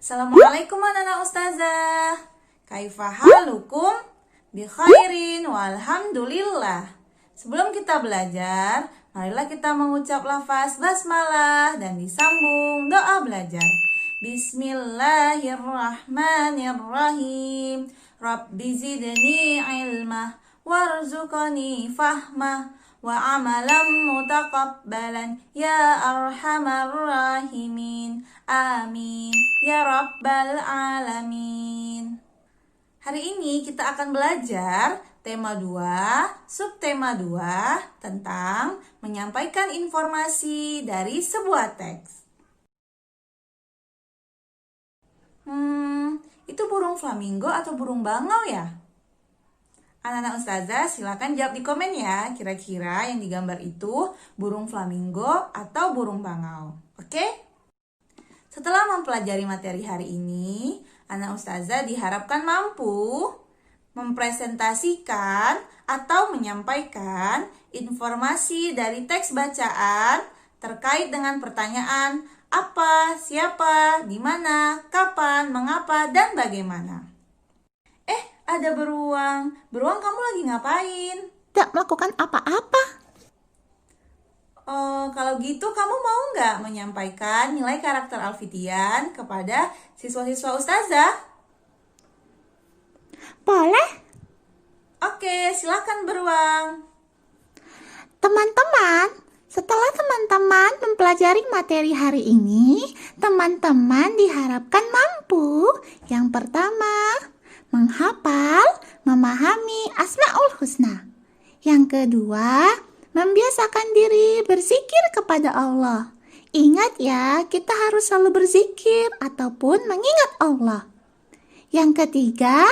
Assalamualaikum anak-anak ustazah. Kaifa halukum? Bi khairin walhamdulillah. Sebelum kita belajar, marilah kita mengucap lafaz basmalah dan disambung doa belajar. Bismillahirrahmanirrahim. Rabbi zidni ilmah warzuqni fahmah wa amalan mutaqabbalan ya arhamar rahimin. Amin ya rabbal alamin. Hari ini kita akan belajar tema 2, subtema 2 tentang menyampaikan informasi dari sebuah teks. Itu burung flamingo atau burung bangau ya? Anak-anak ustazah silakan jawab di komen ya. Kira-kira yang digambar itu burung flamingo atau burung bangau. Oke? Setelah mempelajari materi hari ini, anak ustazah diharapkan mampu mempresentasikan atau menyampaikan informasi dari teks bacaan terkait dengan pertanyaan apa, siapa, di mana, kapan, mengapa, dan bagaimana. Ada beruang. Beruang, kamu lagi ngapain? Tidak melakukan apa-apa. Kalau gitu kamu mau nggak menyampaikan nilai karakter Alfitian kepada siswa-siswa ustazah? Boleh? Oke, silakan beruang. Teman-teman, setelah teman-teman mempelajari materi hari ini, teman-teman diharapkan mampu. Yang pertama, menghafal, memahami Asmaul Husna. Yang kedua, membiasakan diri berzikir kepada Allah. Ingat ya, kita harus selalu berzikir ataupun mengingat Allah. Yang ketiga,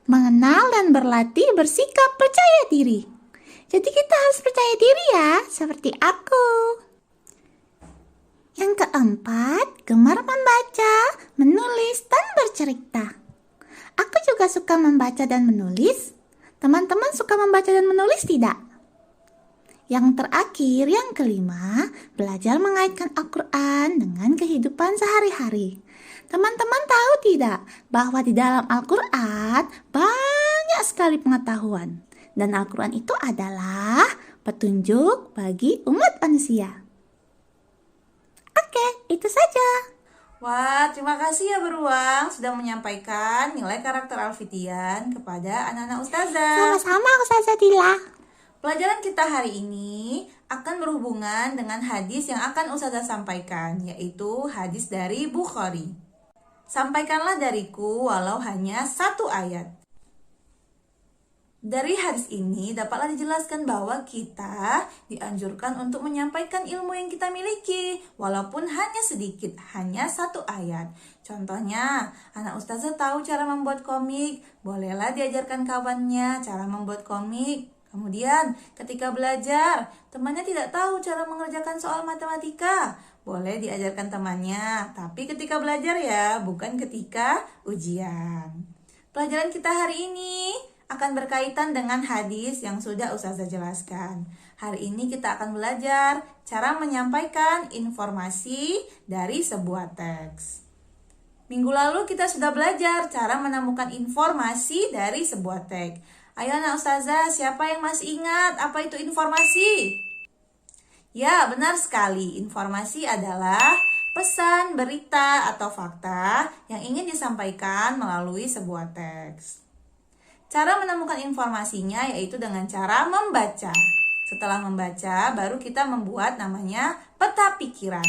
mengenal dan berlatih bersikap percaya diri. Jadi kita harus percaya diri ya, seperti aku. Yang keempat, gemar membaca, menulis, dan bercerita. Aku juga suka membaca dan menulis. Teman-teman suka membaca dan menulis tidak? Yang terakhir, yang kelima, belajar mengaitkan Al-Quran dengan kehidupan sehari-hari. Teman-teman tahu tidak bahwa di dalam Al-Quran banyak sekali pengetahuan. Dan Al-Quran itu adalah petunjuk bagi umat manusia. Oke, itu saja. Wah, terima kasih ya beruang sudah menyampaikan nilai karakter Alfitian kepada anak-anak ustazah. Sama-sama Ustazah Dila. Pelajaran kita hari ini akan berhubungan dengan hadis yang akan ustazah sampaikan, yaitu hadis dari Bukhari. Sampaikanlah dariku walau hanya satu ayat. Dari hadis ini dapatlah dijelaskan bahwa kita dianjurkan untuk menyampaikan ilmu yang kita miliki, walaupun hanya sedikit, hanya satu ayat. Contohnya, anak ustazah tahu cara membuat komik, bolehlah diajarkan kawannya cara membuat komik. Kemudian, ketika belajar, temannya tidak tahu cara mengerjakan soal matematika, boleh diajarkan temannya, tapi ketika belajar ya, bukan ketika ujian. Pelajaran kita hari ini akan berkaitan dengan hadis yang sudah ustazah jelaskan. Hari ini kita akan belajar cara menyampaikan informasi dari sebuah teks. Minggu lalu kita sudah belajar cara menemukan informasi dari sebuah teks. Ayo anak ustazah, siapa yang masih ingat apa itu informasi? Ya, benar sekali. Informasi adalah pesan, berita, atau fakta yang ingin disampaikan melalui sebuah teks. Cara menemukan informasinya yaitu dengan cara membaca. Setelah membaca, baru kita membuat namanya peta pikiran.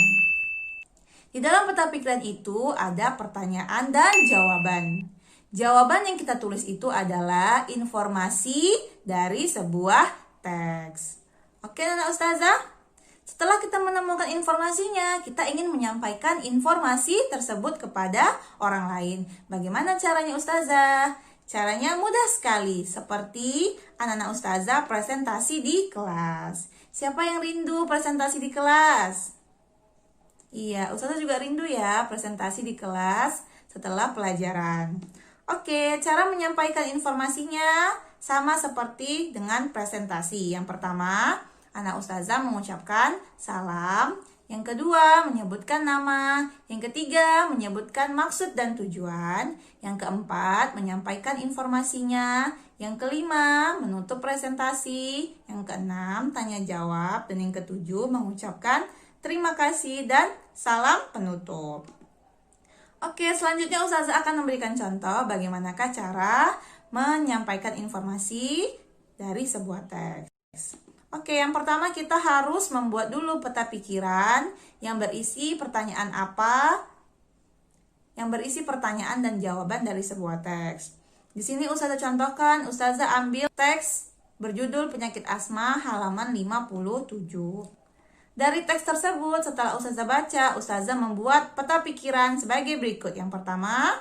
Di dalam peta pikiran itu ada pertanyaan dan jawaban. Jawaban yang kita tulis itu adalah informasi dari sebuah teks. Oke, anak ustazah? Setelah kita menemukan informasinya, kita ingin menyampaikan informasi tersebut kepada orang lain. Bagaimana caranya ustazah? Caranya mudah sekali, seperti anak-anak ustazah presentasi di kelas. Siapa yang rindu presentasi di kelas? Iya, ustazah juga rindu ya presentasi di kelas setelah pelajaran. Oke, cara menyampaikan informasinya sama seperti dengan presentasi. Yang pertama, anak ustazah mengucapkan salam. Yang kedua, menyebutkan nama. Yang ketiga, menyebutkan maksud dan tujuan. Yang keempat, menyampaikan informasinya. Yang kelima, menutup presentasi. Yang keenam, tanya jawab. Dan yang ketujuh, mengucapkan terima kasih dan salam penutup. Oke, selanjutnya Ustazah akan memberikan contoh bagaimanakah cara menyampaikan informasi dari sebuah teks. Oke, yang pertama kita harus membuat dulu peta pikiran yang berisi pertanyaan dan jawaban dari sebuah teks. Di sini Ustazah contohkan, Ustazah ambil teks berjudul Penyakit Asma halaman 57. Dari teks tersebut, setelah Ustazah baca, Ustazah membuat peta pikiran sebagai berikut. Yang pertama,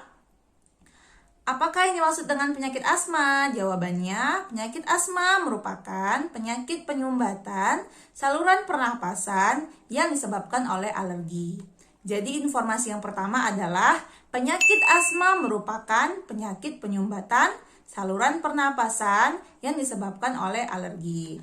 apakah yang dimaksud dengan penyakit asma? Jawabannya, penyakit asma merupakan penyakit penyumbatan saluran pernapasan yang disebabkan oleh alergi. Jadi informasi yang pertama adalah penyakit asma merupakan penyakit penyumbatan saluran pernapasan yang disebabkan oleh alergi.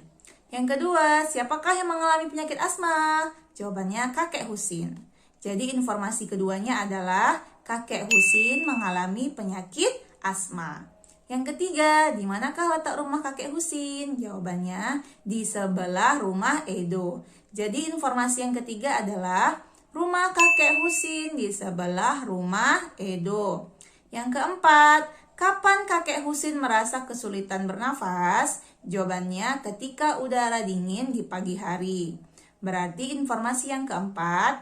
Yang kedua, siapakah yang mengalami penyakit asma? Jawabannya kakek Husin. Jadi informasi keduanya adalah kakek Husin mengalami penyakit asma. Yang ketiga, di manakah letak rumah kakek Husin? Jawabannya di sebelah rumah Edo. Jadi informasi yang ketiga adalah rumah kakek Husin di sebelah rumah Edo. Yang keempat, kapan kakek Husin merasa kesulitan bernafas? Jawabannya ketika udara dingin di pagi hari. Berarti informasi yang keempat,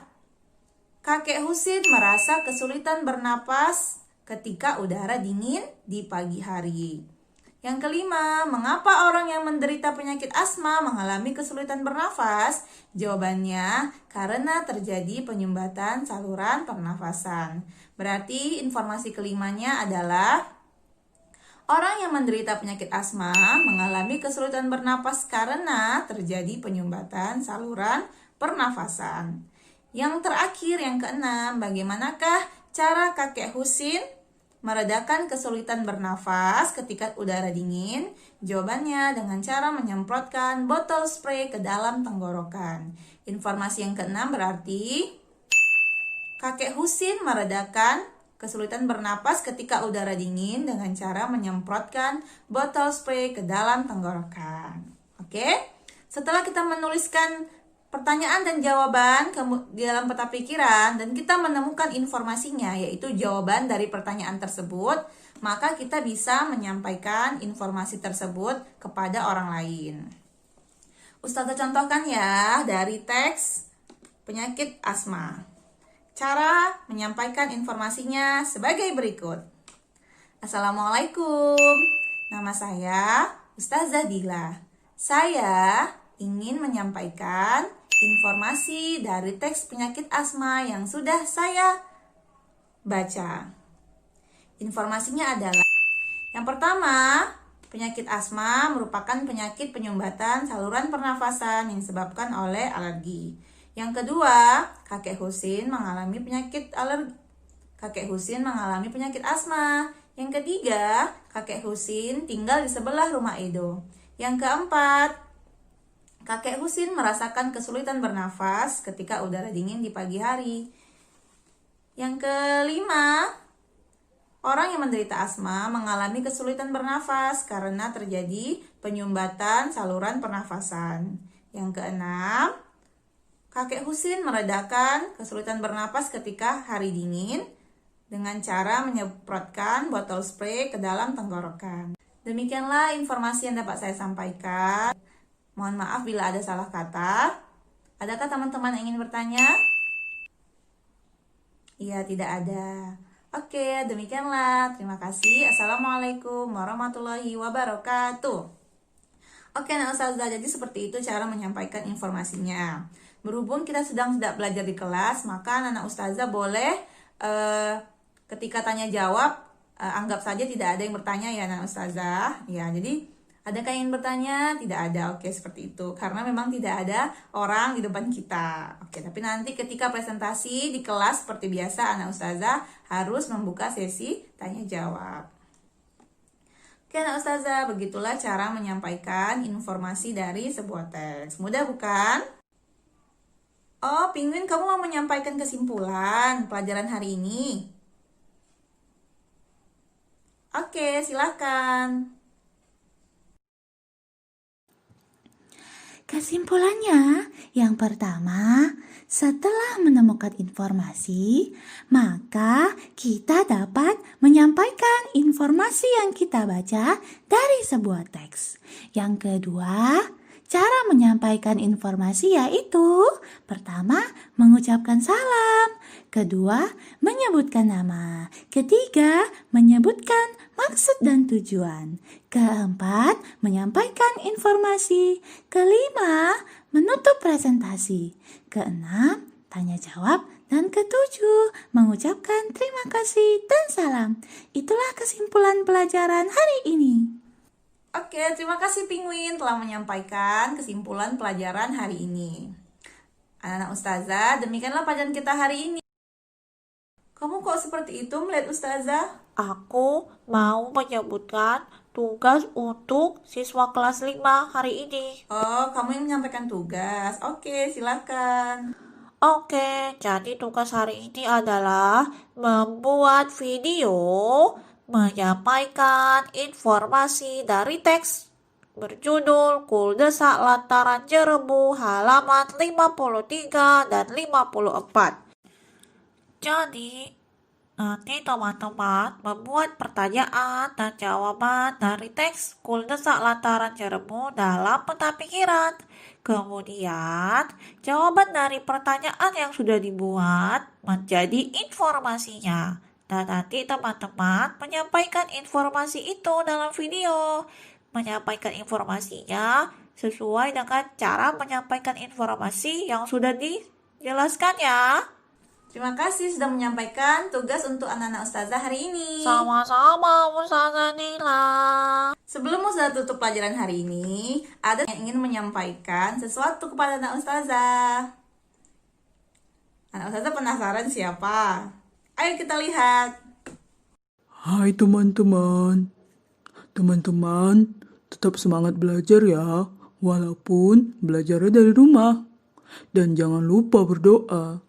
kakek Husin merasa kesulitan bernapas ketika udara dingin di pagi hari. Yang kelima, mengapa orang yang menderita penyakit asma mengalami kesulitan bernafas? Jawabannya, karena terjadi penyumbatan saluran pernafasan. Berarti informasi kelimanya adalah orang yang menderita penyakit asma mengalami kesulitan bernapas karena terjadi penyumbatan saluran pernafasan. Yang terakhir, yang keenam, bagaimanakah cara kakek Husin meredakan kesulitan bernafas ketika udara dingin? Jawabannya dengan cara menyemprotkan botol spray ke dalam tenggorokan. Informasi yang keenam berarti kakek Husin meredakan kesulitan bernapas ketika udara dingin dengan cara menyemprotkan botol spray ke dalam tenggorokan. Oke? Setelah kita menuliskan pertanyaan dan jawaban di dalam peta pikiran dan kita menemukan informasinya, yaitu jawaban dari pertanyaan tersebut, maka kita bisa menyampaikan informasi tersebut kepada orang lain. Ustazah contohkan ya dari teks penyakit asma. Cara menyampaikan informasinya sebagai berikut. Assalamualaikum, nama saya Ustazah Dila. Saya ingin menyampaikan informasi dari teks penyakit asma yang sudah saya baca. Informasinya adalah, yang pertama, penyakit asma merupakan penyakit penyumbatan saluran pernafasan yang disebabkan oleh alergi. Yang kedua, kakek Husin mengalami penyakit asma. Yang ketiga, kakek Husin tinggal di sebelah rumah Edo. Yang keempat, kakek Husin merasakan kesulitan bernafas ketika udara dingin di pagi hari. Yang kelima, orang yang menderita asma mengalami kesulitan bernafas karena terjadi penyumbatan saluran pernafasan. Yang keenam, kakek Husin meredakan kesulitan bernapas ketika hari dingin dengan cara menyemprotkan botol spray ke dalam tenggorokan. Demikianlah informasi yang dapat saya sampaikan. Mohon maaf bila ada salah kata. Adakah teman-teman yang ingin bertanya? Iya, tidak ada. Oke, demikianlah. Terima kasih. Assalamualaikum warahmatullahi wabarakatuh. Oke, nah Ustazah, jadi seperti itu cara menyampaikan informasinya. Berhubung kita sedang tidak belajar di kelas, maka anak Ustazah boleh ketika tanya jawab anggap saja tidak ada yang bertanya ya anak Ustazah. Ya, jadi adakah yang ingin bertanya? Tidak ada. Oke, seperti itu. Karena memang tidak ada orang di depan kita. Oke, tapi nanti ketika presentasi di kelas seperti biasa anak Ustazah harus membuka sesi tanya jawab. Oke anak Ustazah, begitulah cara menyampaikan informasi dari sebuah teks. Mudah bukan? Oh, Penguin, kamu mau menyampaikan kesimpulan pelajaran hari ini? Oke, silakan. Kesimpulannya, yang pertama, setelah menemukan informasi, maka kita dapat menyampaikan informasi yang kita baca dari sebuah teks. Yang kedua, cara menyampaikan informasi yaitu pertama, mengucapkan salam, kedua, menyebutkan nama, ketiga, menyebutkan maksud dan tujuan, keempat, menyampaikan informasi, kelima, menutup presentasi, keenam, tanya jawab, dan ketujuh, mengucapkan terima kasih dan salam. Itulah kesimpulan pelajaran hari ini. Oke, terima kasih Penguin telah menyampaikan kesimpulan pelajaran hari ini. Anak-anak Ustazah, demikianlah pelajaran kita hari ini. Kamu kok seperti itu melihat Ustazah? Aku mau menyebutkan tugas untuk siswa kelas 5 hari ini. Oh, kamu yang menyampaikan tugas. Oke, silakan. Oke, jadi tugas hari ini adalah membuat video menyampaikan informasi dari teks berjudul Kuldesak Lantaran Jerebu halaman 53 dan 54. Jadi, nanti teman-teman membuat pertanyaan dan jawaban dari teks Kuldesak Lantaran Jerebu dalam peta pikiran. Kemudian, jawaban dari pertanyaan yang sudah dibuat menjadi informasinya. Dan nanti teman-teman menyampaikan informasi itu dalam video. Menyampaikan informasinya sesuai dengan cara menyampaikan informasi yang sudah dijelaskan ya. Terima kasih sudah menyampaikan tugas untuk anak-anak Ustazah hari ini. Sama-sama Ustazah Nila. Sebelum Ustazah tutup pelajaran hari ini, ada yang ingin menyampaikan sesuatu kepada anak Ustazah. Anak Ustazah penasaran siapa? Ayo kita lihat. Hai teman-teman. Teman-teman, tetap semangat belajar ya, walaupun belajarnya dari rumah. Dan jangan lupa berdoa,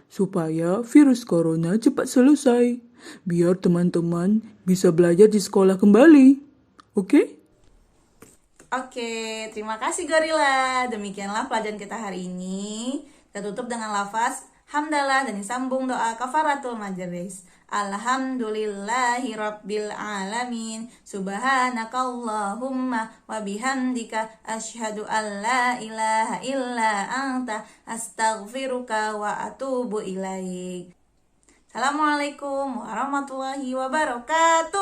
supaya virus corona cepat selesai, biar teman-teman bisa belajar di sekolah kembali. Oke? Oke, terima kasih Gorila. Demikianlah pelajaran kita hari ini. Kita tutup dengan lafaz hamdalah dan disambung doa kafaratul majelis. Alhamdulillahi rabbil alamin. Subhanakallahumma wa bihamdika asyhadu an la ilaha illa anta astaghfiruka wa atubu ilaik. Assalamualaikum warahmatullahi wabarakatuh.